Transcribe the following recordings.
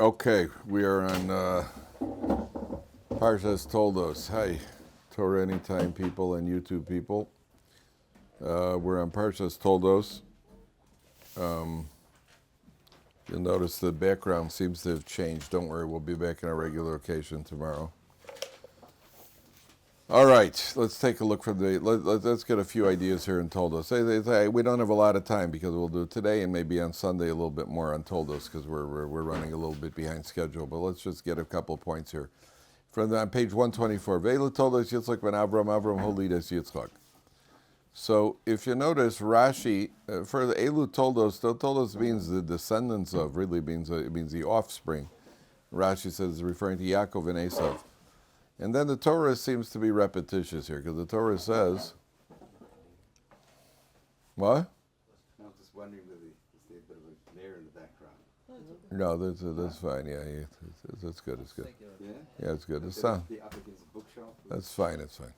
Okay, we are on Parsha's Toldos. Hi, Torah Anytime people and YouTube people. We're on Parsha's Toldos. You'll notice the background seems to have changed. Don't worry, we'll be back in our regular location tomorrow. All right, let's take a look from the. Let's get a few ideas here in Toldos. We don't have a lot of time because we'll do it today and maybe on Sunday a little bit more on Toldos because we're running a little bit behind schedule. But let's just get a couple of points here. On page 124, Veilu Toldos Yitzchak ben Avram Holides Yitzchak. So if you notice, Rashi for the Elu Toldos means the descendants of. Really means it means the offspring. Rashi says it's referring to Yakov and Esav. And then the Torah seems to be repetitious here, because the Torah says, what? I was just wondering whether you see a bit of a glare in the background. No, that's fine, yeah, that's good, it's good. Yeah, it's good. It's sound. Up against the bookshelf. That's fine, it's fine.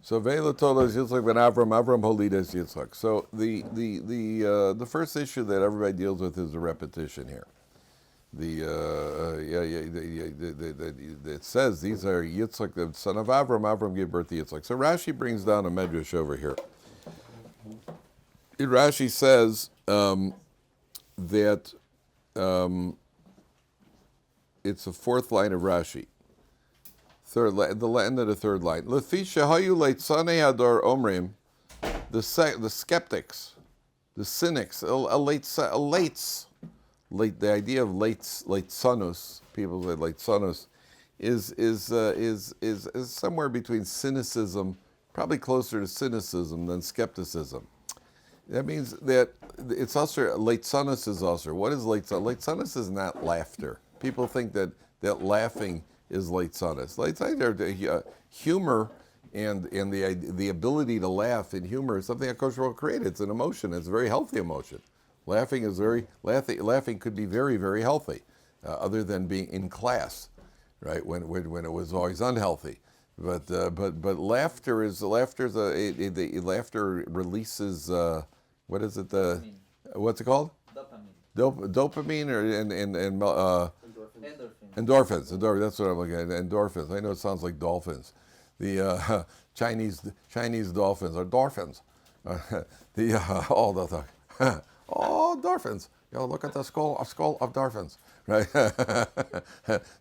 So Veilu Toldos Yitzchak ben Avram Holides Yitzchak. So the first issue that everybody deals with is the repetition here. It says these are Yitzchak, the son of Avram. Avram gave birth to Yitzchak. So Rashi brings down a medrash over here. Rashi says that it's the fourth line of Rashi. The end of the third line. Lefi shehayu leitsanus hador omrim, the skeptics, the cynics, the idea of leitsanus, people say leitsanus, is somewhere between cynicism, probably closer to cynicism than skepticism. That means that it's also, leitsanus is also, what is leitsanus? Leitsanus is not laughter. People think that laughing is leitsanus. Humor and the ability to laugh in humor is something that Kosh created. It's an emotion. It's a very healthy emotion. Laughing could be very, very healthy, other than being in class, right? When it was always unhealthy. But laughter releases what is it? What's it called? Dopamine endorphins. That's what I'm looking at. Endorphins. I know it sounds like dolphins. The Chinese dolphins are dolphins. Oh, dolphins! Look at the skull of dolphins, right?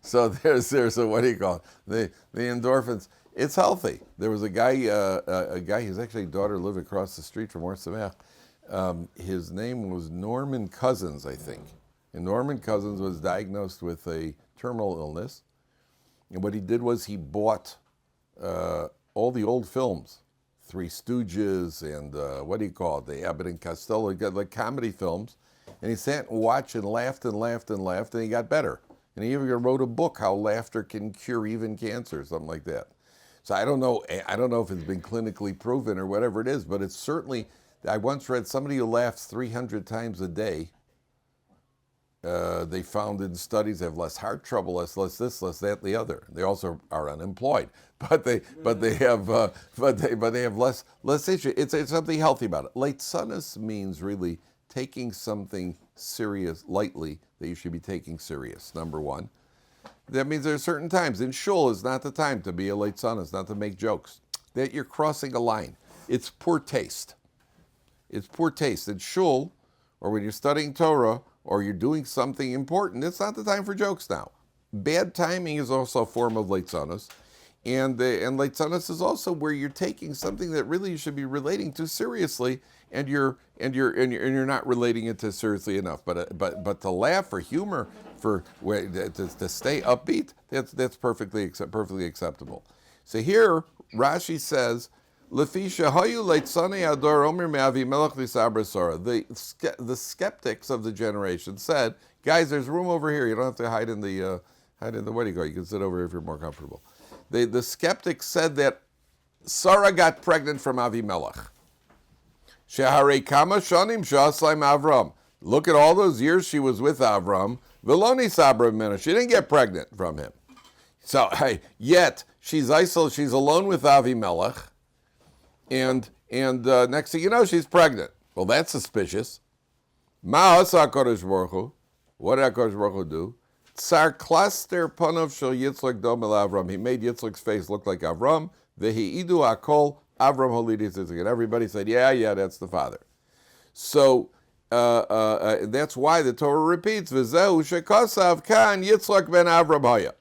So there's a, what do you call it? The endorphins. It's healthy. There was a guy. His actually daughter lived across the street from Ohr Somayach. His name was Norman Cousins, I think. And Norman Cousins was diagnosed with a terminal illness. And what he did was he bought all the old films. Three Stooges and the Abbott and Costello, like comedy films, and he sat and watched and laughed and he got better. And he even wrote a book, How Laughter Can Cure Even Cancer, something like that. So I don't know if it's been clinically proven or whatever it is, but it's certainly, I once read somebody who laughs 300 times a day, they found in studies they have less heart trouble, less this, less that, the other. They also are unemployed, but they have less issue. It's something healthy about it. Leitsanus means really taking something serious lightly that you should be taking serious. Number one, that means there are certain times in shul is not the time to be a leitsanus, not to make jokes. That you're crossing a line. It's poor taste. It's poor taste in shul, or when you're studying Torah, or you're doing something important, it's not the time for jokes now. Bad timing is also a form of leitsanus, and leitsanus is also where you're taking something that really you should be relating to seriously, and you're not relating it to seriously enough. But to laugh, for humor, to stay upbeat, that's perfectly acceptable. So here Rashi says, the skeptics of the generation said, guys, there's room over here. You don't have to hide in the what do you call it? You can sit over here if you're more comfortable. The skeptics said that Sarah got pregnant from Avimelech. Sheharei kama shanim sha'asai Avram. Look at all those years she was with Avram. Veloni sabra mena. She didn't get pregnant from him. So yet she's alone with Avimelech. And next thing you know, she's pregnant. Well, that's suspicious. Ma asa HaKadosh Baruch Hu. What did HaKadosh Baruch Hu do? Tsar cluster panov shel Yitzchak dom el Avram. He made Yitzchak's face look like Avram. Vehi idu akol Avram holidis Yitzchak. And everybody said, yeah, that's the father. So that's why the Torah repeats, V'zehu shekosav kan Yitzchak ben Avram haya.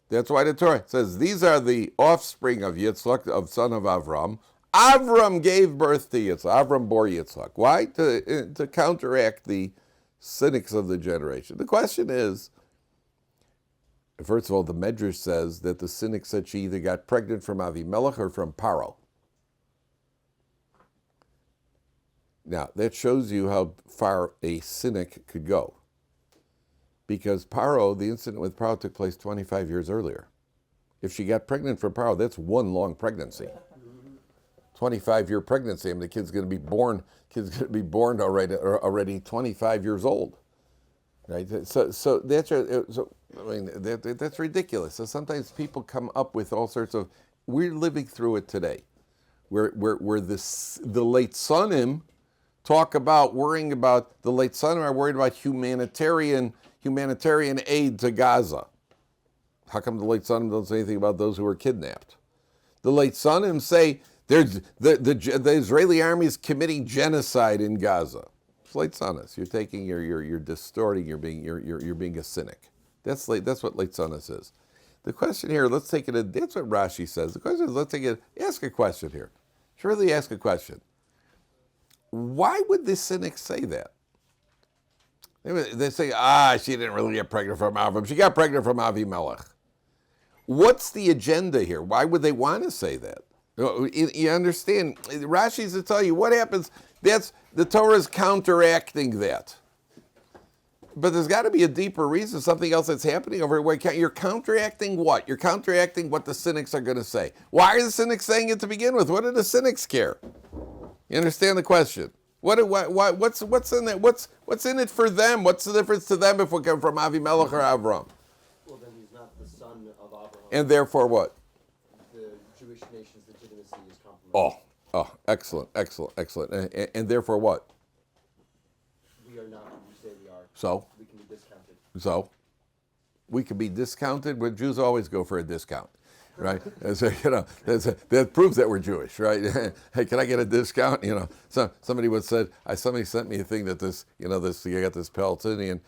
That's why the Torah says, these are the offspring of Yitzchak, of son of Avram. Avram gave birth to Yitzchak. Avram bore Yitzchak. Why? To counteract the cynics of the generation. The question is, first of all, the Medrash says that the cynic said she either got pregnant from Avimelech or from Paro. Now, that shows you how far a cynic could go. Because Paro, the incident with Paro took place 25 years earlier. If she got pregnant from Paro, that's one long pregnancy. 25-year pregnancy. I mean, the kid's going to be born. Already 25 years old, right? So that's ridiculous. So sometimes people come up with all sorts of. We're living through it today, where the leitsanim talk about worrying about the leitsanim are worried about humanitarian aid to Gaza. How come the leitsanim don't say anything about those who were kidnapped? The leitsanim say the Israeli army is committing genocide in Gaza. It's leitsanus. You're taking you're distorting. You're being a cynic. That's what leitsanus is. The question here, let's take it. That's what Rashi says. The question is, ask a question here. Surely ask a question. Why would the cynics say that? They say, she didn't really get pregnant from Avram. She got pregnant from Avimelech. What's the agenda here? Why would they want to say that? You understand? Rashi's to tell you what happens. That's the Torah is counteracting that. But there's got to be a deeper reason, something else that's happening over here. You're counteracting what? You're counteracting what the cynics are going to say. Why are the cynics saying it to begin with? What do the cynics care? You understand the question? What's in it? What's in it for them? What's the difference to them if we come from Avimelech or Avram? Well, then he's not the son of Abraham. And therefore what? The Jewish nation's legitimacy is compromised. Oh, excellent. And therefore what? We are not what you say we are. So? We can be discounted. So? We can be discounted, but Jews always go for a discount. Right, and so that proves that we're Jewish, right? Hey, can I get a discount? Somebody sent me a thing that you got this Palestinian,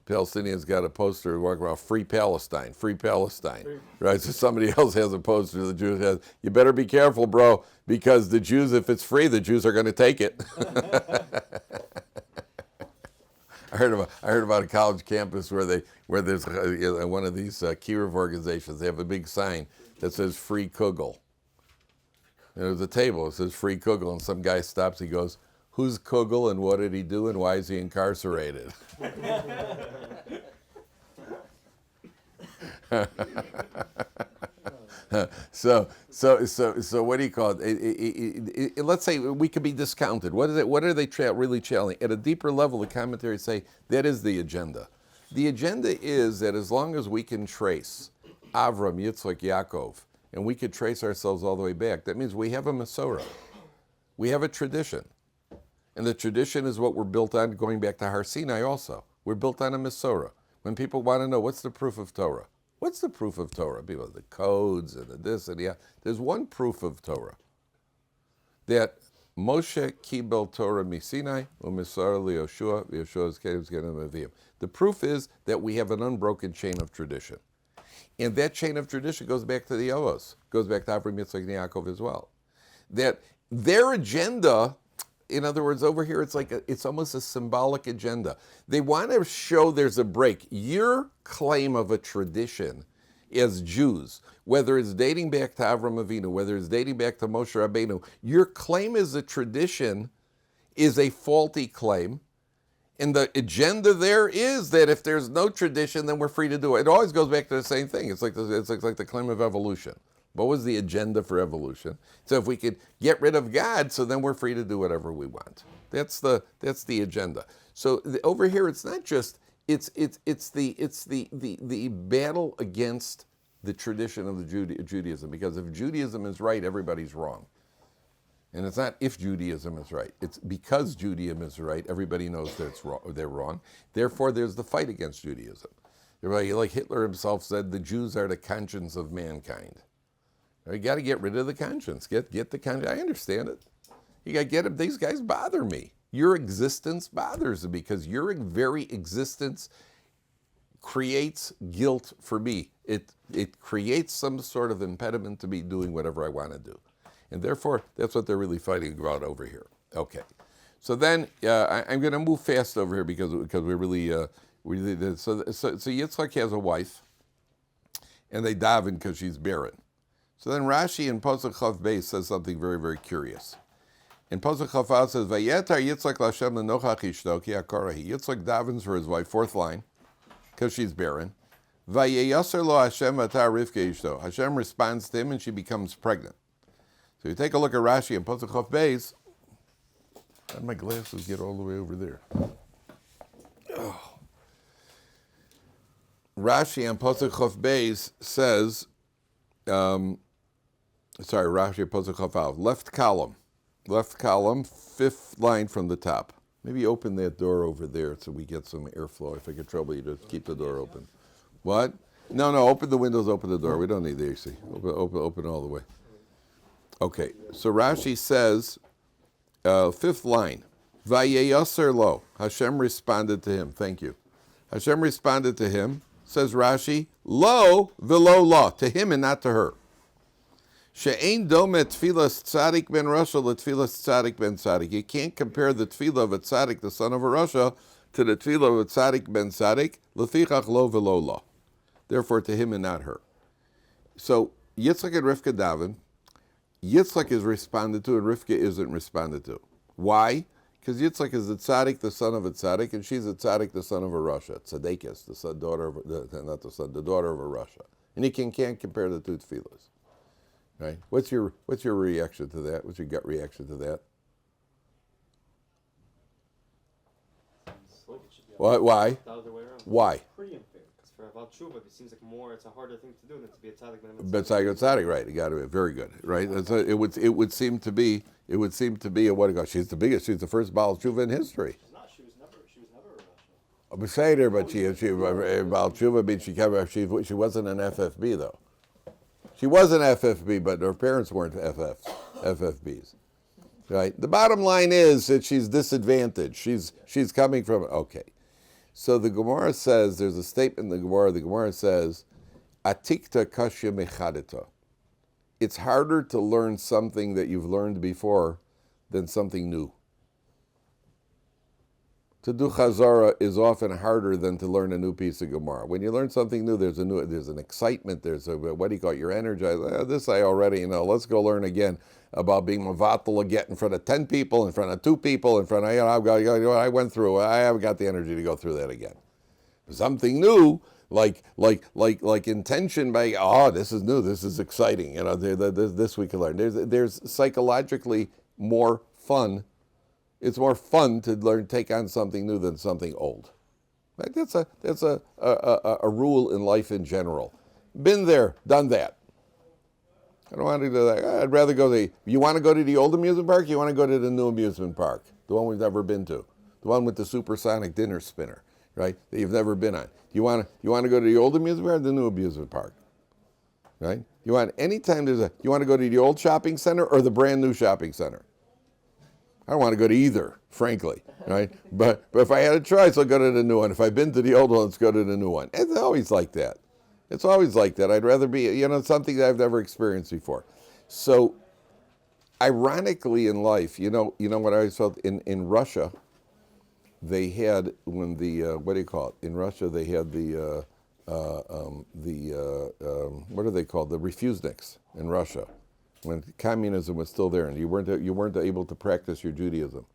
Palestinians got a poster walking around free Palestine, right? So somebody else has a poster, the Jews has. You better be careful, bro, because the Jews, if it's free, the Jews are going to take it. I heard about a college campus where there's one of these Kiruv organizations. They have a big sign that says "Free Kugel." And there's a table that says "Free Kugel," and some guy stops. He goes, "Who's Kugel and what did he do and why is he incarcerated?" So what do you call it? Let's say we could be discounted. What is it? What are they really challenging? At a deeper level, the commentaries say that is the agenda. The agenda is that as long as we can trace Avram, Yitzchak, Yakov, and we could trace ourselves all the way back, that means we have a Masorah. We have a tradition. And the tradition is what we're built on, going back to Har Sinai also. We're built on a Masorah. When people want to know, what's the proof of Torah? What's the proof of Torah? People, the codes and the this and the. There's one proof of Torah. That Moshe kibel Torah misinai u'misar liYoshua v'Yoshua's kedim zkenim avim. The proof is that we have an unbroken chain of tradition, and that chain of tradition goes back to the Ovos, goes back to Avraham, Yitzchak, and Yakov as well. That their agenda. In other words, over here, it's almost a symbolic agenda. They want to show there's a break. Your claim of a tradition as Jews, whether it's dating back to Avram Avinu, whether it's dating back to Moshe Rabbeinu, your claim as a tradition is a faulty claim. And the agenda there is that if there's no tradition, then we're free to do it. It always goes back to the same thing. It's like the claim of evolution. What was the agenda for evolution? So if we could get rid of God, so then we're free to do whatever we want. That's the agenda. So over here, it's not just it's the battle against the tradition of the Judaism. Because if Judaism is right, everybody's wrong. And it's not if Judaism is right. It's because Judaism is right, everybody knows that they're wrong. Therefore, there's the fight against Judaism. Right? Like Hitler himself said, the Jews are the conscience of mankind. You got to get rid of the conscience. Get the conscience. I understand it. You got to get them. These guys bother me. Your existence bothers me because your very existence creates guilt for me. It creates some sort of impediment to me doing whatever I want to do. And therefore, that's what they're really fighting about over here. Okay. So then I'm going to move fast over here because we're really, so Yitzchak has a wife, and they daven because she's barren. So then Rashi in Pasuk Chav Beis says something very, very curious. In Pasuk Chav Aleph says, Vayetar Yitzchak Lashem lenochach ishto ki akarahi. Yitzchak davens for his wife, fourth line, because she's barren. Vayeyaser lo Hashem atar Rivka ishto. Hashem responds to him, and she becomes pregnant. So you take a look at Rashi in Pasuk Chav Beis. And my glasses get all the way over there. Oh. Rashi on Pasuk Chav Beis says, Rashi on Pasuk Chav Aleph, left column, fifth line from the top. Maybe open that door over there so we get some airflow. If I get trouble you, just keep the door open. What? No, open the windows, open the door. We don't need the AC. Open all the way. Okay, so Rashi says, fifth line, Vayeyaser lo, Hashem responded to him. Thank you. Hashem responded to him, says Rashi, lo velo lo, to him and not to her. She'ein domet tfilas tzadik ben Rasha letfilas tzadik ben tzadik. You can't compare the tefillah of a tzadik, the son of a Rasha, to the tefillah of a tzadik ben tzadik, lefichach lo velo lo. Therefore, to him and not her. So, Yitzchak and Rivka daven. Yitzchak is responded to and Rivka isn't responded to. Why? Because Yitzchak is the tzaddik, the son of a tzaddik, and she's a tzaddik, the son of a Rasha. Tzaddikus, the daughter of the daughter of a Rasha. And you can't compare the two tefillahs. Right? What's your reaction to that? What's your gut reaction to that? Why? Why? Pretty unfair. Because for Aval Tshuva, it seems like it's a harder thing to do than to be a tzaddik than a But tzaddik, right? You got to be very good, right? It would seem to be a what do you go? She's the biggest. She's the first Baal Tshuva in history. She's not. She was never a Rasha. I'm saying her, but she Baal Tshuva means she wasn't an FFB though. She was an FFB, but her parents weren't FFBs. Right? The bottom line is that she's disadvantaged. She's coming from okay. So the Gemara says, there's a statement in the Gemara. The Gemara says, "Atikta kashya mechadita." It's harder to learn something that you've learned before than something new. To do chazara is often harder than to learn a new piece of Gemara. When you learn something new, there's an excitement. There's a what do you call it? You're energized. This I already know. Let's go learn again about being mavatal again in front of 10 people, in front of 2 people, in front of I went through. I haven't got the energy to go through that again. Something new, like intention by this is new. This is exciting. This we can learn. There's psychologically more fun. It's more fun to take on something new than something old. Right? That's a rule in life in general. Been there, done that. I don't want to do that. I'd rather go you want to go to the old amusement park? You want to go to the new amusement park, the one we've never been to, the one with the supersonic dinner spinner, right? That you've never been on. You want to go to the old amusement park or the new amusement park, right? You want you want to go to the old shopping center or the brand new shopping center? I don't want to go to either, frankly, right? But if I had a choice, I'll go to the new one. If I've been to the old one, let's go to the new one. It's always like that. It's always like that. I'd rather be, something that I've never experienced before. So, ironically in life, you know what I always felt in Russia, they had when the what do you call it? In Russia, they had the what are they called? The refuseniks in Russia. When communism was still there, and you weren't able to practice your Judaism.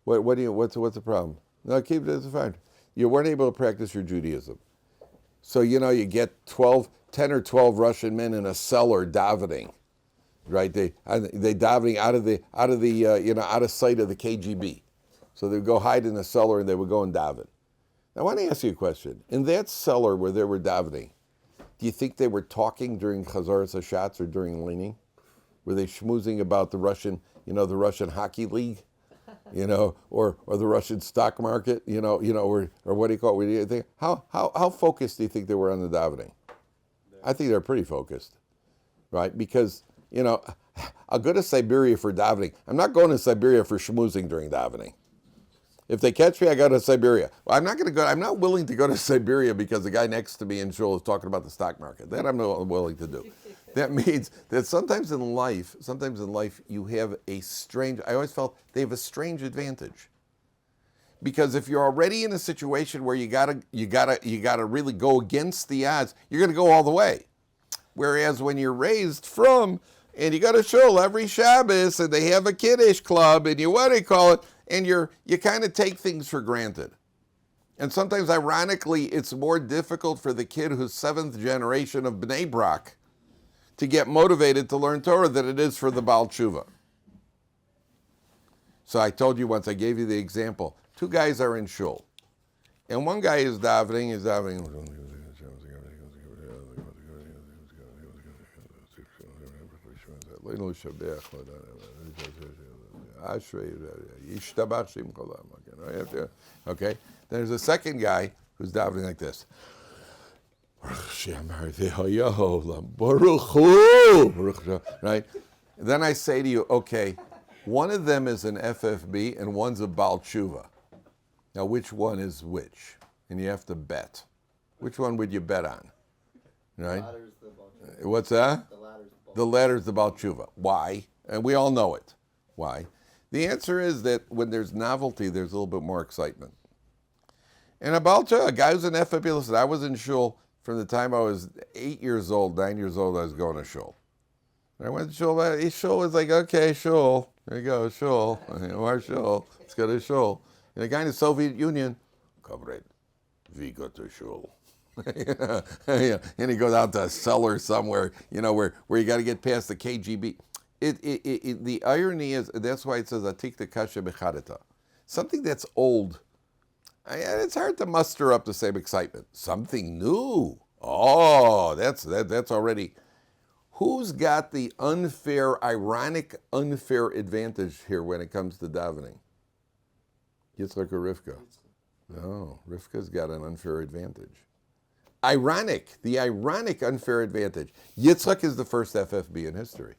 What's the problem? No, keep this fine. You weren't able to practice your Judaism. So you get 10 or 12 Russian men in a cellar davening, right? They davening out of sight of the KGB. So they would go hide in the cellar and they would go and daven. Now I want to ask you a question. In that cellar where they were davening, do you think they were talking during Chazaras HaShatz or during leaning? Were they schmoozing about the Russian hockey league? or the Russian stock market, or what do you call it? What do you think? How focused do you think they were on the davening? I think they're pretty focused, right? Because, I'll go to Siberia for davening. I'm not going to Siberia for schmoozing during davening. If they catch me, I go to Siberia. Well, I'm not willing to go to Siberia because the guy next to me in shul is talking about the stock market. That I'm not willing to do. That means that sometimes in life you have a strange, I always felt they have a strange advantage. Because if you're already in a situation where you gotta really go against the odds, you're gonna go all the way. Whereas when you're raised from, and you go to shul every Shabbos, and they have a kiddush club, and and you kind of take things for granted. And sometimes, ironically, it's more difficult for the kid who's seventh generation of Bnei Brak to get motivated to learn Torah than it is for the Baal Tshuva. So I told you once, I gave you the example. Two guys are in shul, and one guy is davening. Okay, there's a second guy who's davening like this. Right? Then I say to you, okay, one of them is an FFB and one's a Baal Tshuva. Now, which one is which? And you have to bet. Which one would you bet on? Right? The latter's the Baal Tshuva. What's that? The latter's the Baal The letter's the Baal Tshuva. Why? And we all know it. Why? The answer is that when there's novelty, there's a little bit more excitement. And a Baal Tshuva, a guy who's an FFB, listen, I was in shul from the time I was 8 years old, 9 years old, I was going to shul. And I went to shul, shul was like, okay, shul, there you go, shul, our shul, let's go to shul. And the guy in the Soviet Union, comrade, we go to shul. And he goes out to a cellar somewhere, where you got to get past the KGB. The irony is, that's why it says, atik tekashe bechadata. Something that's old, it's hard to muster up the same excitement. Something new, that's already. Who's got the ironic unfair advantage here when it comes to davening? Yitzchak or Rivka? No, Rivka's got an unfair advantage. The ironic unfair advantage. Yitzchak is the first FFB in history.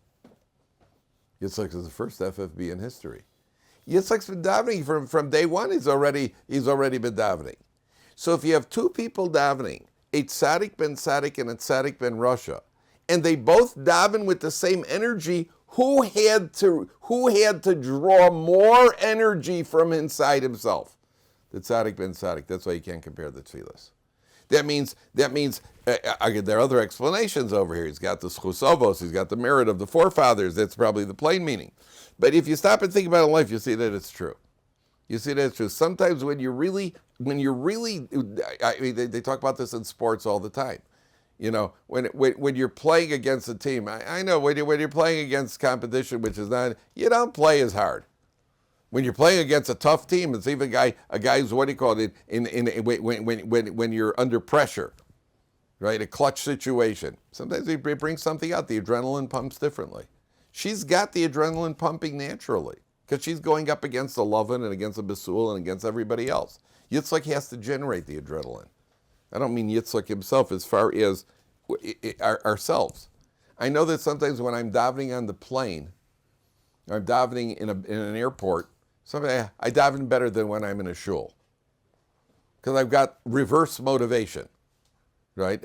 Yitzchak Yitzchak's been davening from day one. He's already been davening. So if you have two people davening, a tzaddik ben tzaddik and a tzaddik ben Rasha, and they both daven with the same energy, who had to draw more energy from inside himself? The tzaddik ben tzaddik. That's why you can't compare the tefillas. That means there are other explanations over here. He's got the schusovos, he's got the merit of the forefathers. That's probably the plain meaning. But if you stop and think about it in life, you see that it's true. Sometimes when you're really, they talk about this in sports all the time. When you're playing against a team, I know when you're playing against competition, which is not, you don't play as hard. When you're playing against a tough team, it's even a guy who's, what do you call it, when you're under pressure, right? A clutch situation. Sometimes it brings something out. The adrenaline pumps differently. She's got the adrenaline pumping naturally because she's going up against a Lovin and against a Basul and against everybody else. Yitzchak has to generate the adrenaline. I don't mean Yitzchak himself as far as ourselves. I know that sometimes when I'm davening on the plane, or I'm davening in an airport, I daven better than when I'm in a shul. Because I've got reverse motivation, right?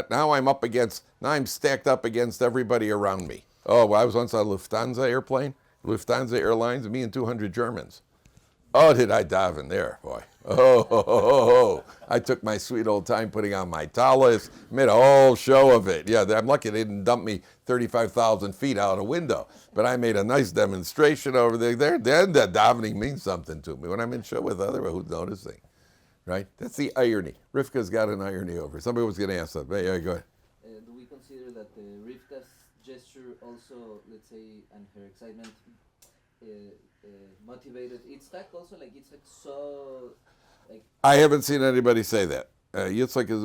Now I'm stacked up against everybody around me. Oh, well, I was once on a Lufthansa Airlines, me and 200 Germans. Oh, did I daven there, boy. Oh. I took my sweet old time putting on my talis, made a whole show of it. Yeah, I'm lucky they didn't dump me 35,000 feet out a window. But I made a nice demonstration over there. Then that davening means something to me. When I'm in show with others, who's noticing? Right? That's the irony. Rivka's got an irony over. Somebody was going to ask that. Hey, go ahead. Do we consider that Rivka's gesture also, let's say, and her excitement motivated Yitzchak also? Like Yitzchak saw... I haven't seen anybody say that. Yitzchak is.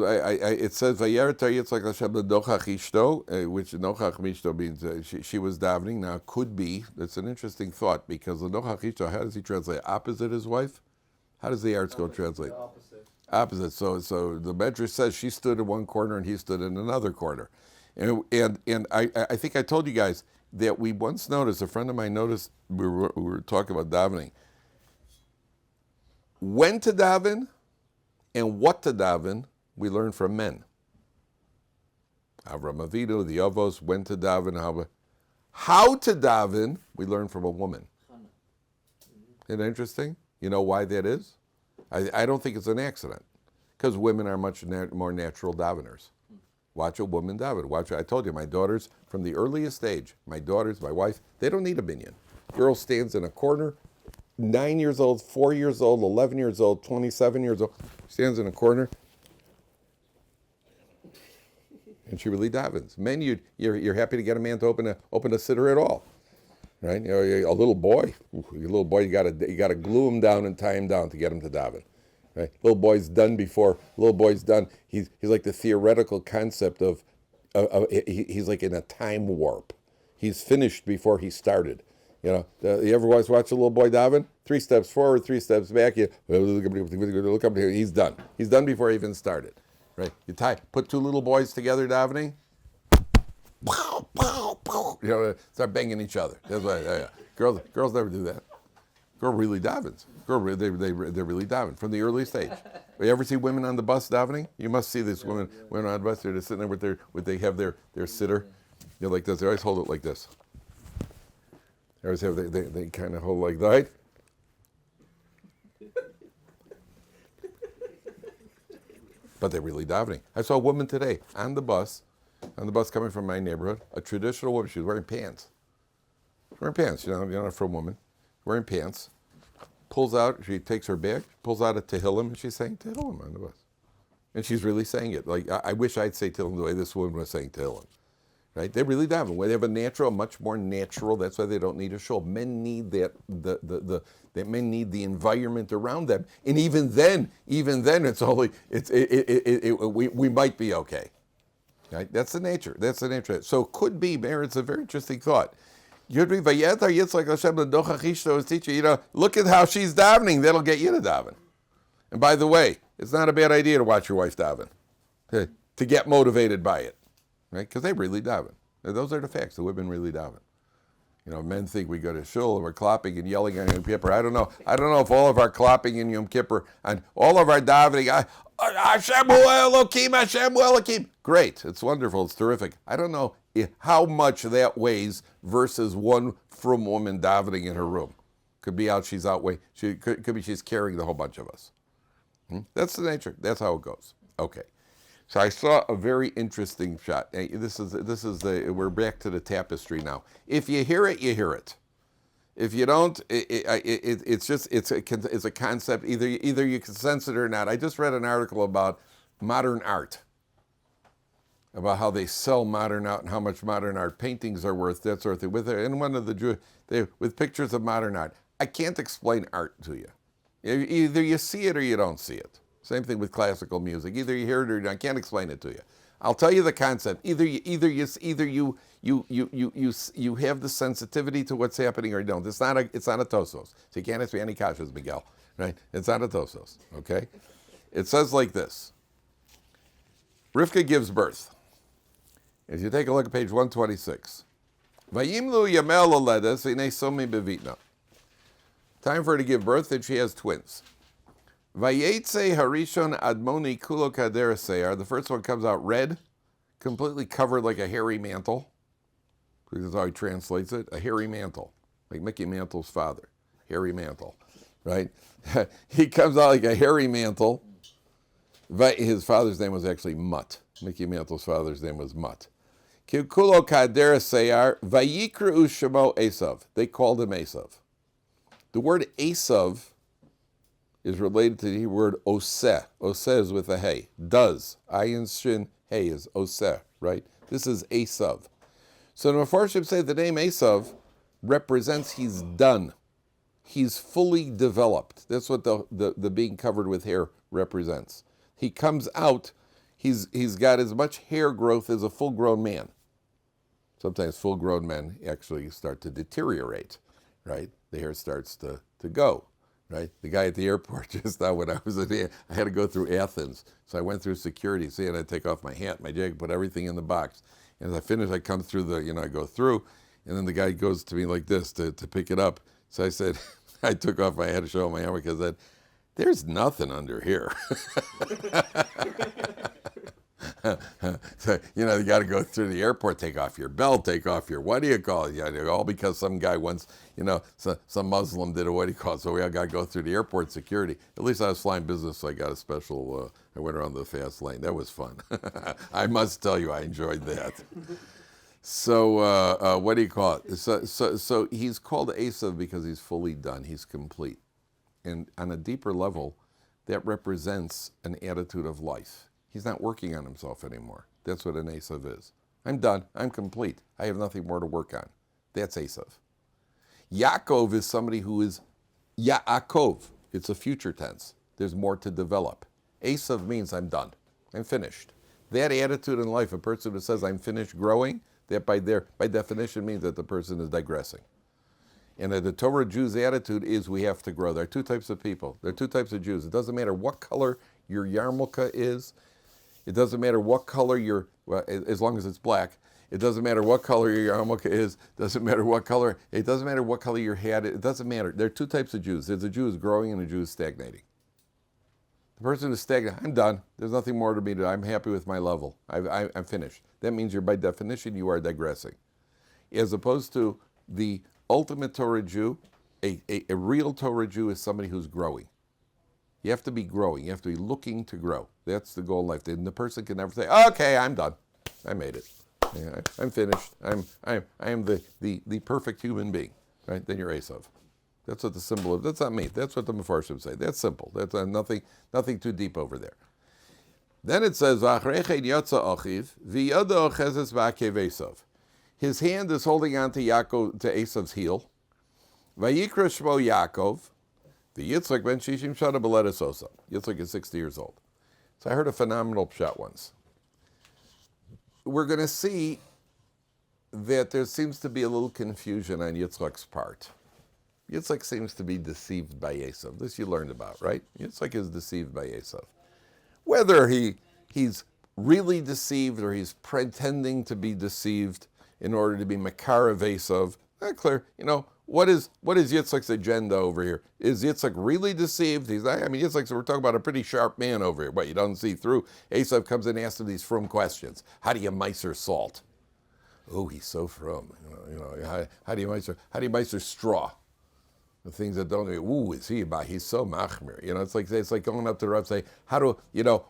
It says Vayeratar Yitzchak Hashem Nochach Ishto, which Nochach Ishto means she was davening. Now, could be. That's an interesting thought because the Nochach Ishto. How does he translate? Opposite his wife. How does the article translate? Opposite. So the Medrash says she stood in one corner and he stood in another corner, and I think I told you guys that we once noticed. A friend of mine noticed we were talking about davening. When to daven and what to daven, we learn from men. Avram Avinu, the Avos, when to daven, how to daven, we learn from a woman. Isn't it interesting? You know why that is? I don't think it's an accident, because women are much more natural daveners. Watch a woman daven. I told you, my daughters, from the earliest age, my wife, they don't need a minyan. Girl stands in a corner, 9 years old, 4 years old, 11 years old, 27 years old, stands in a corner, and she really davens. Men, you're happy to get a man to open a siddur at all, right? You know, a little boy, you gotta glue him down and tie him down to get him to daven, right? Little boy's done. He's like the theoretical concept of he's like in a time warp. He's finished before he started. You know, you ever watch a little boy daven? 3 steps forward, 3 steps back. Look up here. He's done. He's done before he even started. Right? Put 2 little boys together davening. You know, start banging each other. That's why. Girls never do that. Girl really davens. They're really daven from the earliest age. You ever see women on the bus davening? You must see these women on the bus. They're just sitting there they have their siddur. You know, like this. They always hold it like this. They kind of hold like that. But they're really davening. I saw a woman today on the bus coming from my neighborhood, a traditional woman. She was wearing pants. You know, for a woman. Wearing pants. She takes her bag, pulls out a Tehillim, and she's saying Tehillim on the bus. And she's really saying it. Like, I wish I'd say Tehillim the way this woman was saying Tehillim. Right? They really daven. They have a much more natural. That's why they don't need a shul. Men need that. Men need the environment around them. And even then, we might be okay. Right? That's the nature. So could be. It's a very interesting thought. Look at how she's davening. That'll get you to daven. And by the way, it's not a bad idea to watch your wife daven, to get motivated by it. Right? Because they really daven. Those are the facts. The women really daven. You know, men think we go to shul and we're clapping and yelling on Yom Kippur. I don't know if all of our clapping in Yom Kippur and all of our davening, Hashem hu Elokim, Hashem hu Elokim. Great. It's wonderful. It's terrific. I don't know how much that weighs versus one frum woman davening in her room. Could be she's carrying the whole bunch of us. That's the nature. That's how it goes. Okay. So I saw a very interesting shot. We're back to the tapestry now. If you hear it, you hear it. If you don't, it's a concept. Either you can sense it or not. I just read an article about modern art, about how they sell modern art and how much modern art paintings are worth, that sort of thing. With pictures of modern art. I can't explain art to you. Either you see it or you don't see it. Same thing with classical music. Either you hear it or I can't explain it to you. I'll tell you the concept. Either you have the sensitivity to what's happening or you don't. It's not a Tosos. So you can't ask me any kashas, Miguel. Right? It's not a Tosos. Okay? It says like this. Rivka gives birth. If you take a look at page 126. Vayimlu yamel aledes v'nei somi bevitna. Time for her to give birth, and she has twins. Vayetze harishon admoni kulo kader seyar. The first one comes out red, completely covered like a hairy mantle. That's how he translates it, a hairy mantle, like Mickey Mantle's father, hairy mantle, right? He comes out like a hairy mantle. His father's name was actually Mutt. Mickey Mantle's father's name was Mutt. Kulo kader seyar vayikru shemo Esav. They called him Esav. The word Esav is related to the word oseh. Oseh is with a hey. Does. Ayin shin hey is oseh, right? This is Esav. So the Mefarshim say the name Esav represents he's done. He's fully developed. That's what the being covered with hair represents. He comes out, he's got as much hair growth as a full-grown man. Sometimes full-grown men actually start to deteriorate, right? The hair starts to go, right? The guy at the airport just now, when I was I had to go through Athens, so I went through security, and I take off my hat, my jacket, put everything in the box. And as I finish, I come through I go through, and then the guy goes to me like this to pick it up. So I said, I took off my hat to show him my hammer because I said, there's nothing under here. So, you got to go through the airport, take off your belt, take off your, what do you call it? All because some guy once, some Muslim did a, what do you call it? So we all got to go through the airport security. At least I was flying business, so I got a special, I went around the fast lane. That was fun. I must tell you, I enjoyed that. So what do you call it? So he's called Esav because he's fully done. He's complete. And on a deeper level, that represents an attitude of life. He's not working on himself anymore. That's what an Esav is. I'm done. I'm complete. I have nothing more to work on. That's Esav. Yakov is somebody who is Yaakov. It's a future tense. There's more to develop. Esav means I'm done. I'm finished. That attitude in life, a person who says I'm finished growing, that by definition means that the person is digressing. And the Torah Jew's attitude is we have to grow. There are two types of people. There are two types of Jews. It doesn't matter what color your yarmulke is. It doesn't matter what color as long as it's black. It doesn't matter what color your yarmulke is. It doesn't matter what color your hat is. It doesn't matter. There are two types of Jews. There's a Jew who's growing and a Jew who's stagnating. The person who's stagnating, I'm done. There's nothing more to me to do. I'm happy with my level. I'm finished. That means by definition, you are digressing. As opposed to the ultimate Torah Jew, a real Torah Jew is somebody who's growing. You have to be growing. You have to be looking to grow. That's the goal in life. And the person can never say, okay, I'm done. I made it. Yeah, I'm finished. I am the perfect human being. Right? Then you're Esav. That's what the symbol is. That's not me. That's what the Mefarshim say. That's simple. That's nothing too deep over there. Then it says, his hand is holding on to Esav's heel. Vayikra shmo Yakov. The Yitzchak ben Shishim Shana Beledes Osa. Yitzchak is 60 years old. So I heard a phenomenal pshat once. We're going to see that there seems to be a little confusion on Yitzchak's part. Yitzchak seems to be deceived by Esav. This you learned about, right? Yitzchak is deceived by Esav. Whether he's really deceived or he's pretending to be deceived in order to be makar of Esav, not clear. What is Yitzchak's agenda over here? Is Yitzchak really deceived? Yitzchak, we're talking about a pretty sharp man over here, but you don't see through. Esav comes and asks him these frum questions. How do you meiser salt? Oh, he's so frum. How do you meiser straw? The things that don't. Ooh, is he about? He's so machmir. It's like going up to the Rav and say,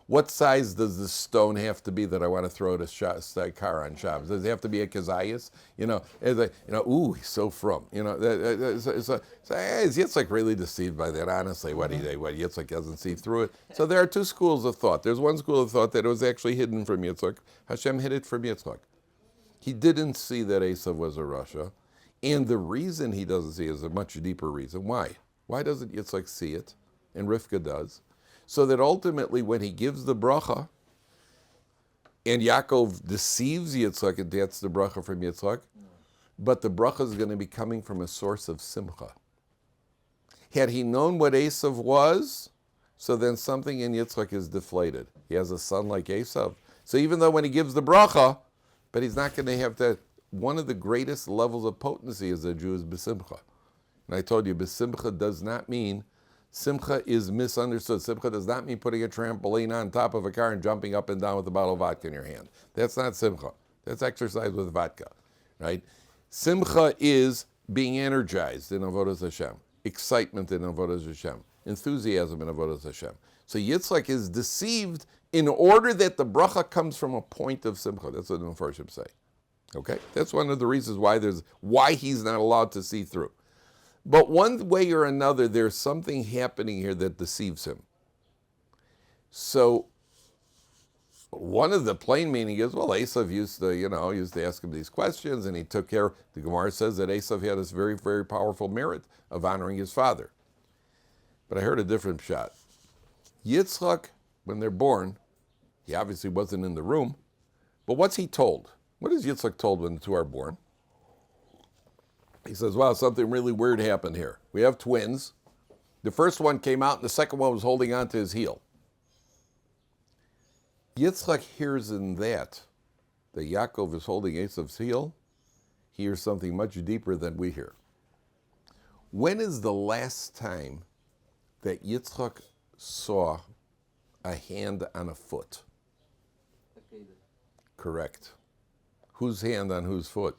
what size does this stone have to be that I want to throw the car on Shabbos? Does it have to be a kazayas? Ooh, he's so frum. Is Yitzchak really deceived by that? Honestly, what Yitzchak doesn't see through it. So there are two schools of thought. There's one school of thought that it was actually hidden from Yitzchak. Hashem hid it from Yitzchak. He didn't see that Esav was a Rasha. And the reason he doesn't see it is a much deeper reason. Why? Why doesn't Yitzchak see it? And Rivka does. So that ultimately when he gives the bracha, and Yaakov deceives Yitzchak, and that's the bracha from Yitzchak, but the bracha is going to be coming from a source of simcha. Had he known what Esav was, so then something in Yitzchak is deflated. He has a son like Esav. So even though when he gives the bracha, but he's not going to have that. One of the greatest levels of potency as a Jew is besimcha. And I told you, besimcha does not mean, simcha is misunderstood. Simcha does not mean putting a trampoline on top of a car and jumping up and down with a bottle of vodka in your hand. That's not simcha. That's exercise with vodka, right? Simcha is being energized in Avodas Hashem, excitement in Avodas Hashem, enthusiasm in Avodas Hashem. So Yitzchak is deceived in order that the bracha comes from a point of simcha. That's what the Mefarshim say. Okay, that's one of the reasons why he's not allowed to see through. But one way or another, there's something happening here that deceives him. So one of the plain meaning is, well, Esav used to ask him these questions, and he took care. The Gemara says that Esav had this very, very powerful merit of honoring his father. But I heard a different shot. Yitzchak when they're born, he obviously wasn't in the room, but what's he told? What is Yitzchak told when the two are born? He says, wow, something really weird happened here. We have twins. The first one came out and the second one was holding on to his heel. Yitzchak hears in that Yaakov is holding Esav's heel. He hears something much deeper than we hear. When is the last time that Yitzchak saw a hand on a foot? Okay. Correct. Whose hand on whose foot?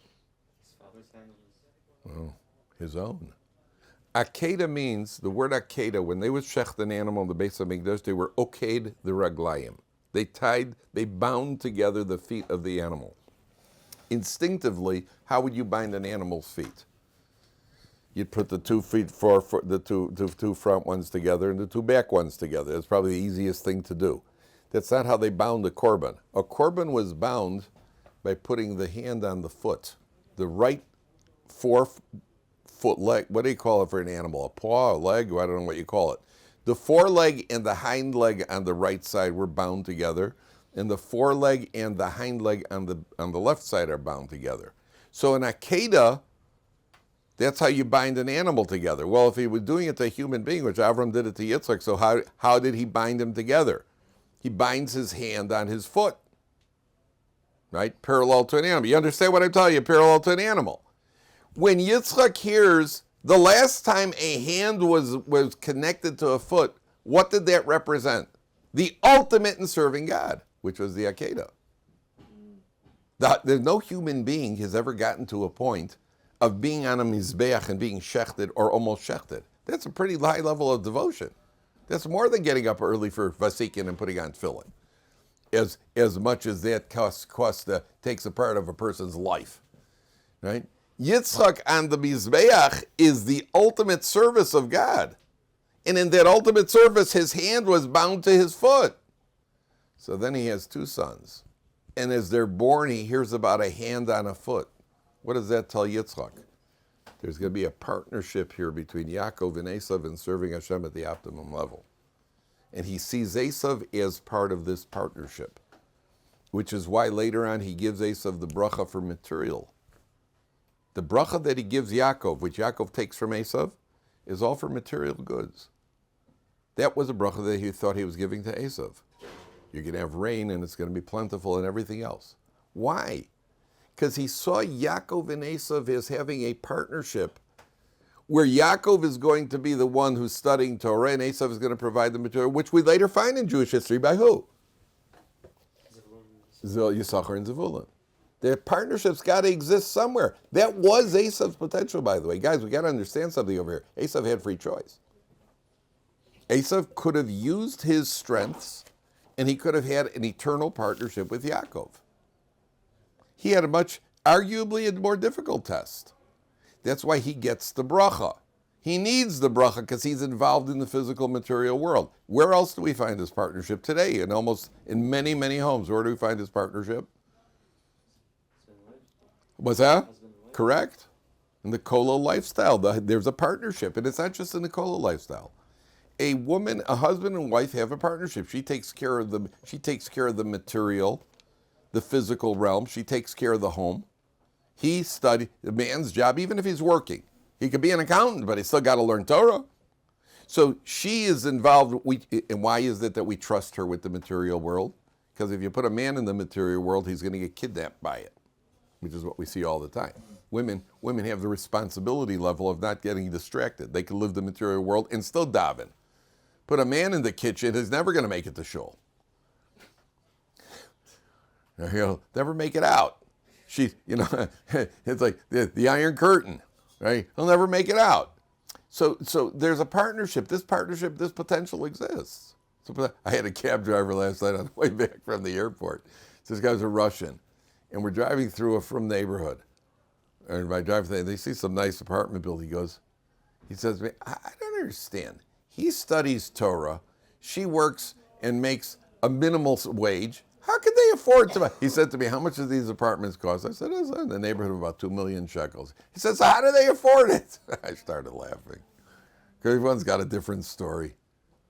His father's hand on his. Oh, his own. Akeda means, the word Akeda, when they would shecht an animal in the base of Mikdash, they were oked the raglayim. They bound together the feet of the animal. Instinctively, how would you bind an animal's feet? You'd put the 2 feet, the two front ones together and the 2 back ones together. That's probably the easiest thing to do. That's not how they bound a korban. A korban was bound by putting the hand on the foot. The right foot leg, what do you call it for an animal? A paw, a leg? I don't know what you call it. The foreleg and the hind leg on the right side were bound together, and the foreleg and the hind leg on the left side are bound together. So in Akeda, that's how you bind an animal together. Well, if he was doing it to a human being, which Avram did it to Yitzchak, so how did he bind them together? He binds his hand on his foot, right? Parallel to an animal. You understand what I'm telling you? Parallel to an animal. When Yitzchak hears the last time a hand was connected to a foot, what did that represent? The ultimate in serving God, which was the Akeda. There's no human being has ever gotten to a point of being on a mizbeach and being shechted or almost shechted. That's a pretty high level of devotion. That's more than getting up early for vasikin and putting on tefillin. As much as that takes a part of a person's life, right? Yitzchak on the mizbeach is the ultimate service of God. And in that ultimate service, his hand was bound to his foot. So then he has 2 sons. And as they're born, he hears about a hand on a foot. What does that tell Yitzchak? There's going to be a partnership here between Yakov and Esav in serving Hashem at the optimum level. And he sees Esav as part of this partnership, which is why later on he gives Esav the bracha for material. The bracha that he gives Yakov, which Yakov takes from Esav, is all for material goods. That was a bracha that he thought he was giving to Esav. You're going to have rain and it's going to be plentiful and everything else. Why? Because he saw Yakov and Esav as having a partnership where Yakov is going to be the one who's studying Torah and Esav is going to provide the material, which we later find in Jewish history by who? Yisachar and Zevulun. Their partnership's got to exist somewhere. That was Esav's potential, by the way. Guys, we got to understand something over here. Esav had free choice. Esav could have used his strengths and he could have had an eternal partnership with Yakov. He had arguably a more difficult test. That's why he gets the bracha. He needs the bracha because he's involved in the physical material world. Where else do we find this partnership today? In many, many homes, where do we find this partnership? What's that? Correct? In the Kolo lifestyle, there's a partnership, and it's not just in the Kolo lifestyle. A husband and wife have a partnership. She takes care of the material, the physical realm. She takes care of the home. The man's job, even if he's working. He could be an accountant, but he's still got to learn Torah. So she is involved. And why is it that we trust her with the material world? Because if you put a man in the material world, he's going to get kidnapped by it, which is what we see all the time. Women have the responsibility level of not getting distracted. They can live the material world and still daven. Put a man in the kitchen, he's never going to make it to shul. He'll never make it out. It's like the Iron Curtain, right? He'll never make it out. So there's a partnership. This potential exists. So I had a cab driver last night on the way back from the airport. These guys are Russian, and we're driving through a frum neighborhood. And by driving, they see some nice apartment building. He says to me, I don't understand. He studies Torah. She works and makes a minimal wage. How could they afford to buy? He said to me, how much do these apartments cost? I said, it's in the neighborhood of about 2 million shekels. He says, how do they afford it? I started laughing. Because everyone's got a different story.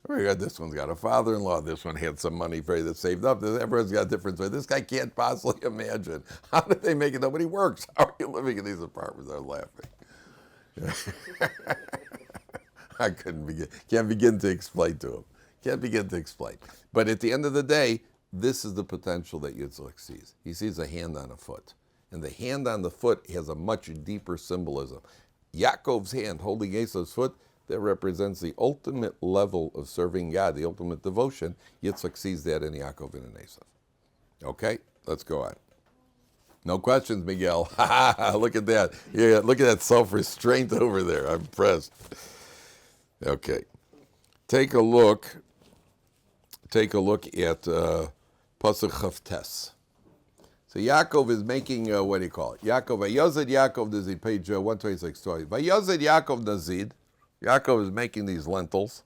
This one's got a father-in-law. This one had some money for that saved up. Everyone's got a different story. This guy can't possibly imagine. How did they make it? Nobody works. How are you living in these apartments? I'm laughing. I can't begin to explain to him. Can't begin to explain. But at the end of the day, this is the potential that Yitzchak sees. He sees a hand on a foot. And the hand on the foot has a much deeper symbolism. Yaakov's hand holding Esav's foot, that represents the ultimate level of serving God, the ultimate devotion. Yitzchak sees that in Yakov and in Esav. Okay, let's go on. No questions, Miguel. Look at that. Yeah, look at that self-restraint over there. I'm impressed. Okay. Take a look at Pasuk Chavtes. So Yakov is making, what do you call it? Vayozed Yakov Nazid, page 126. Vayozed Yakov Nazid. Yakov is making these lentils.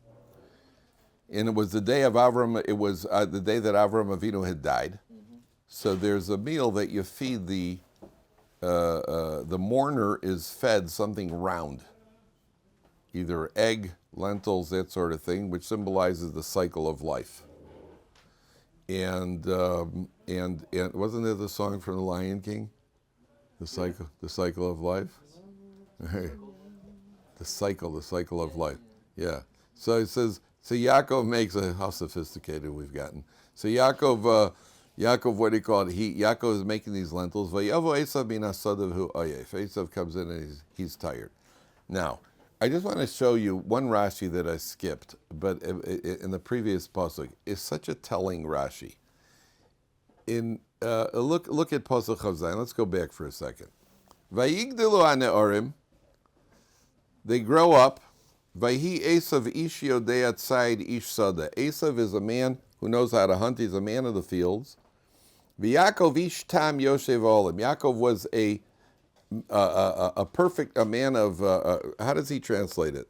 And it was the day of Avram, it was the day that Avram Avinu had died. Mm-hmm. So there's a meal that you feed the mourner is fed something round. Either egg, lentils, that sort of thing, which symbolizes the cycle of life. And wasn't there the song from the Lion King? The cycle of life? The cycle of life. Yeah. So it says, so Yaakov makes how sophisticated we've gotten. So Yaakov, what do you call it? Yaakov is making these lentils. Vayavo Esav min hasadav oyef. Esav comes in and he's tired. Now, I just want to show you one Rashi that I skipped, but in the previous pasuk is such a telling Rashi. In look at pasuk Chavzayin. Let's go back for a second. Vayigdelu haneorim. They grow up. Vayhi Esav ish yodei atzayid ish sada. Esav is a man who knows how to hunt. He's a man of the fields. V'Yakov ish tam yoshev olim. Yaakov was a man of, how does he translate it?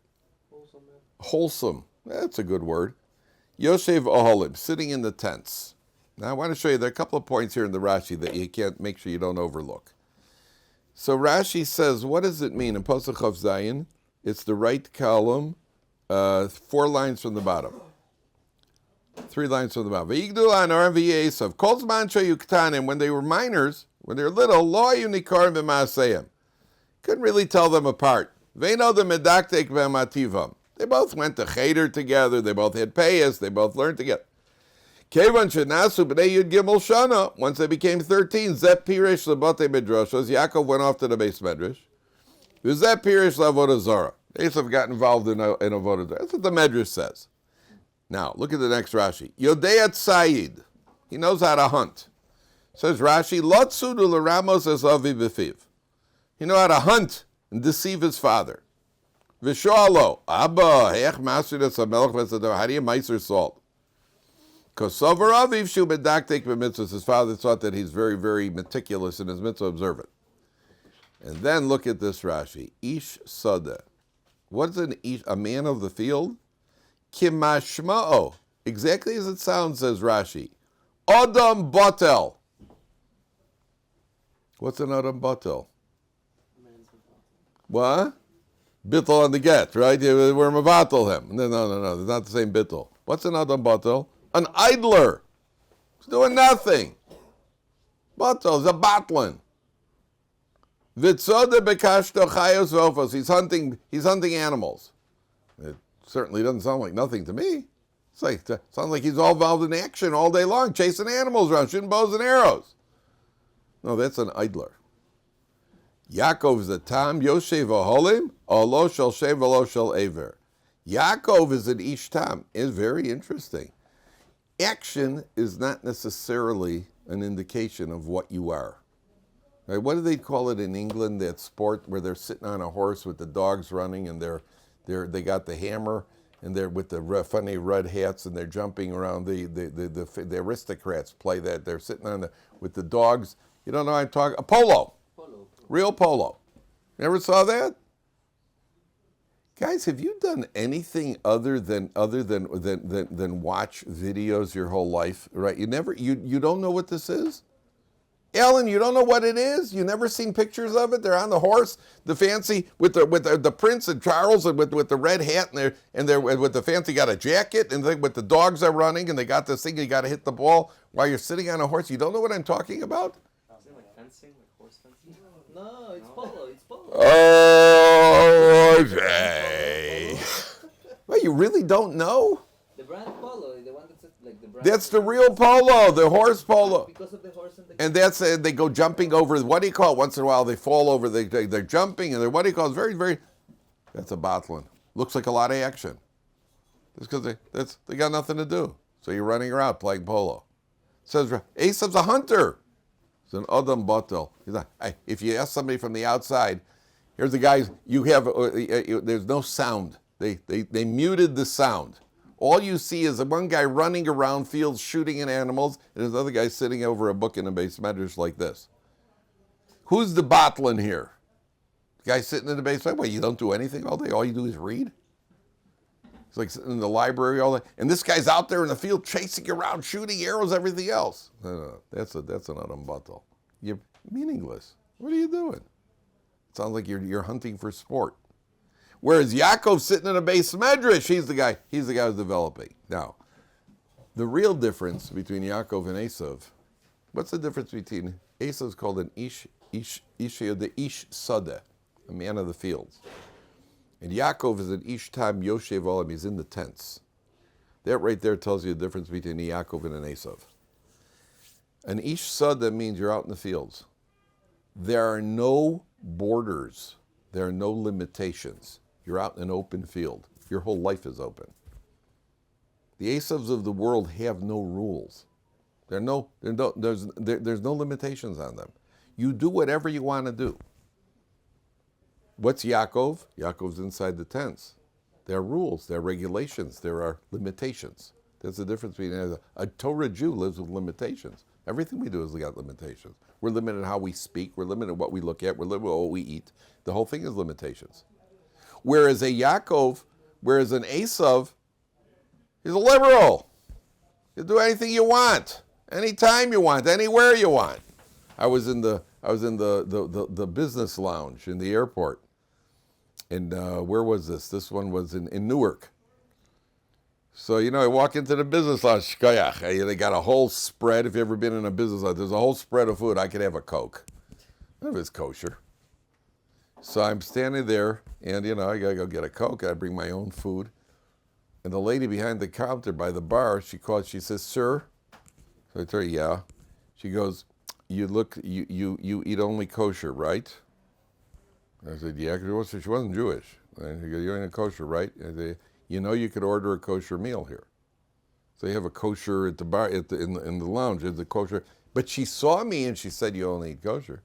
Wholesome. That's a good word. Yoshev oholim, sitting in the tents. Now I want to show you, there are a couple of points here in the Rashi that you can't make sure you don't overlook. So Rashi says, what does it mean in Pasuk Chav Zayin? It's the right column, 4 lines from the bottom. 3 lines from the bottom. V'yigdul ha'anorim v'yeh Esav. Kol zman sheyuktanim, when they were minors, when they were little, lo hayu nikarim b'ma'aseihem. Couldn't really tell them apart. Ve'no de medaktek b'mativam. They both went to cheder together. They both had payas. They both learned together. Kevan shenasu b'nei Yud Gimel Shana. Once they became 13, Zep Pirish Labate Midrashos. Yaakov went off to the base Medrash. Zep Pirish Lavodah Zarah. Esav got involved in Avodah Zarah. That's what the Medrash says. Now, look at the next Rashi. Yodei Tzayid. He knows how to hunt. Says Rashi, Lotzu du l'ramos Esavi b'fiv. He knew how to hunt and deceive his father. V'shoalo, Abba, he'ech master das hamelech v'tzador. How do you meiser salt? Kosover aviv shu bedaktek b'mitzvahs. His father thought that he's very, very meticulous in his mitzvah observant. And then look at this Rashi. Ish sada. What's an ish? A man of the field? Kimashma'o. Exactly as it sounds, says Rashi. Adam batel. What's an Adam batel? What? Bittel on the get, right? We're mabatel him. No. It's not the same bittel. What's an Adam batel? An idler. He's doing nothing. Batel is a batlin. Vitzode bekashto chayos v'ofos. He's hunting animals. It certainly doesn't sound like nothing to me. Sounds like he's all involved in action all day long, chasing animals around, shooting bows and arrows. No, that's an idler. Yaakov is a tam yoshev oholim, olo shel shev olo shel aver. Yaakov is an ish tam. It's very interesting. Action is not necessarily an indication of what you are. Right? What do they call it in England? That sport where they're sitting on a horse with the dogs running, and they got the hammer, and they're with the funny red hats, and they're jumping around. The aristocrats play that. They're sitting with the dogs. You don't know what I'm talking. A polo. Real polo. Never saw that? Guys, have you done anything other than watch videos your whole life? Right? You don't know what this is? Alan, you don't know what it is? You never seen pictures of it? They're on the horse, the fancy with the Prince and Charles and with the red hat and they're with the fancy got a jacket and with the dogs are running and they got this thing you got to hit the ball while you're sitting on a horse. You don't know what I'm talking about? Is it like fencing, like horse fencing? No, it's polo. It's polo. Oh, okay. Well, you really don't know? The brand polo, the one that's like the brand. That's the real polo, the horse polo. Because of the horse and the. And that's they go jumping over. What do you call it? Once in a while they fall over. They're jumping and they're what do you call it? Very very. That's a bottling. Looks like a lot of action. Just because they got nothing to do. So you're running around playing polo. It says Esav's a hunter. It's an Adam Batel. If you ask somebody from the outside, here's the guys. You have there's no sound. They muted the sound. All you see is one guy running around fields shooting at animals, and there's another guy sitting over a book in a base medrash like this. Who's the botlin here? The guy sitting in the basement? Well, you don't do anything all day. All you do is read. It's like sitting in the library all day. And this guy's out there in the field chasing you around, shooting arrows, everything else. No, that's an adam batal. You're meaningless. What are you doing? It sounds like you're hunting for sport. Whereas Yakov's sitting in a base medrash, he's the guy who's developing. Now, the real difference between Yakov and Esav, what's the difference between Esav's called an the ish sadeh, a man of the fields. And Yakov is an ish tam yoshev olam, he's in the tents. That right there tells you the difference between a Yakov and an Esav. An ish sadeh means you're out in the fields. There are no borders. There are no limitations. You're out in an open field. Your whole life is open. The Esavs of the world have no rules. There's no limitations on them. You do whatever you want to do. What's Yakov? Yakov's inside the tents. There are rules, there are regulations, there are limitations. There's the difference between a Torah Jew lives with limitations. Everything we do has got limitations. We're limited how we speak, we're limited what we look at, we're limited what we eat. The whole thing is limitations. Whereas an Esav, he's a liberal. You do anything you want, anytime you want, anywhere you want. I was in the business lounge in the airport, and where was this? This one was in Newark. So I walk into the business lounge. They got a whole spread. If you've ever been in a business lounge, there's a whole spread of food. I could have a Coke. None of it's kosher. So I'm standing there, and I gotta go get a Coke. I bring my own food, and the lady behind the counter by the bar, she says, "Sir," so I tell her, "Yeah." She goes, "You eat only kosher, right?" I said, "Yeah," because she wasn't Jewish. And she goes, "You ain't a kosher, right?" I said, "You could order a kosher meal here." So you have a kosher at the bar in the lounge. It's a kosher, but she saw me and she said, "You only eat kosher."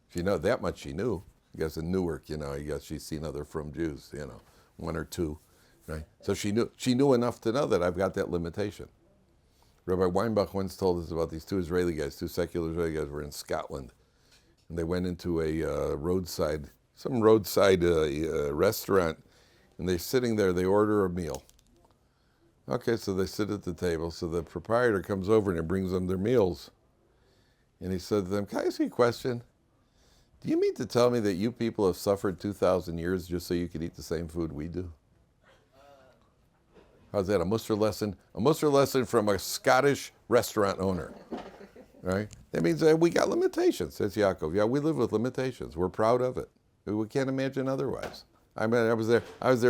She know that much. She knew. I guess in Newark, I guess she's seen other from Jews, one or two, right? So she knew enough to know that I've got that limitation. Rabbi Weinbach once told us about these two secular Israeli guys were in Scotland, and they went into a roadside restaurant, and they're sitting there, they order a meal. Okay, so they sit at the table, so the proprietor comes over and he brings them their meals, and he said to them, "Can I ask you a question? Do you mean to tell me that you people have suffered 2,000 years just so you could eat the same food we do?" How's that? A mussar lesson? A mussar lesson from a Scottish restaurant owner, right? That means we got limitations, says Yakov. Yeah, we live with limitations. We're proud of it. We can't imagine otherwise. I mean, I was there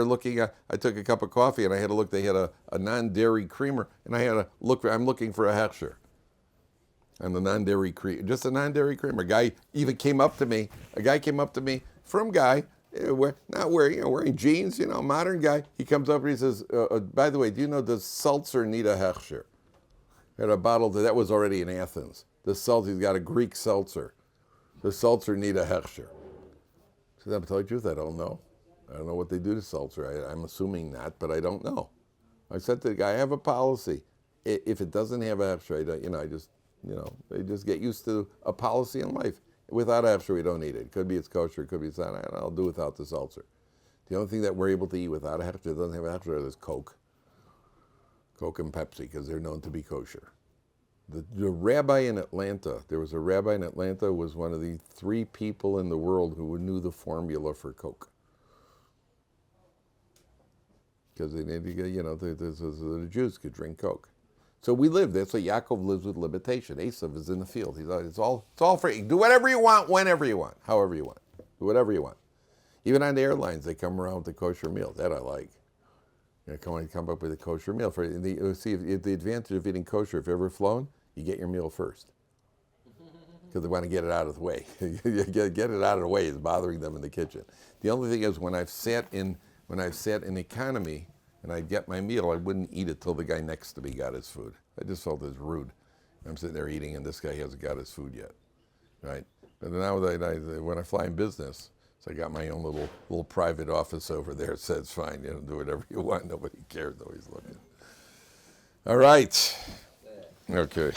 looking. I took a cup of coffee and I had to look. They had a non-dairy creamer, and I had to look. I'm looking for a hechsher. And the non-dairy cream, just a non-dairy creamer. A guy even came up to me. Not wearing jeans, modern guy. He comes up and he says, "By the way, do you know does seltzer need a hechsher?" Had a bottle that was already in Athens. The seltzer, he's got a Greek seltzer. The seltzer need a hechsher. I said, "I'm telling you the truth, I don't know. I don't know what they do to seltzer. I'm assuming not, but I don't know." I said to the guy, "I have a policy. If it doesn't have a hechsher, they just get used to a policy in life. Without a hechsher, we don't eat it. It could be it's kosher, it could be it's not. I'll do without the seltzer." The only thing that we're able to eat without a hechsher that doesn't have a hechsher is Coke. Coke and Pepsi, because they're known to be kosher. The rabbi in Atlanta, there was a rabbi in Atlanta who was one of the 3 people in the world who knew the formula for Coke. Because the Jews could drink Coke. So we live. That's what Yakov lives with limitation. Esav is in the field. It's all free. Do whatever you want, whenever you want, however you want. Do whatever you want. Even on the airlines, they come around with a kosher meal. That I like. Come up with a kosher meal. The advantage of eating kosher, if you've ever flown, you get your meal first. Because they want to get it out of the way. Get it out of the way is bothering them in the kitchen. The only thing is when I've sat in economy and I'd get my meal, I wouldn't eat it till the guy next to me got his food. I just felt as rude. I'm sitting there eating and this guy hasn't got his food yet, right? But now when I fly in business, so I got my own little private office over there. It says, fine, do whatever you want. Nobody cares, nobody's looking. All right. Okay.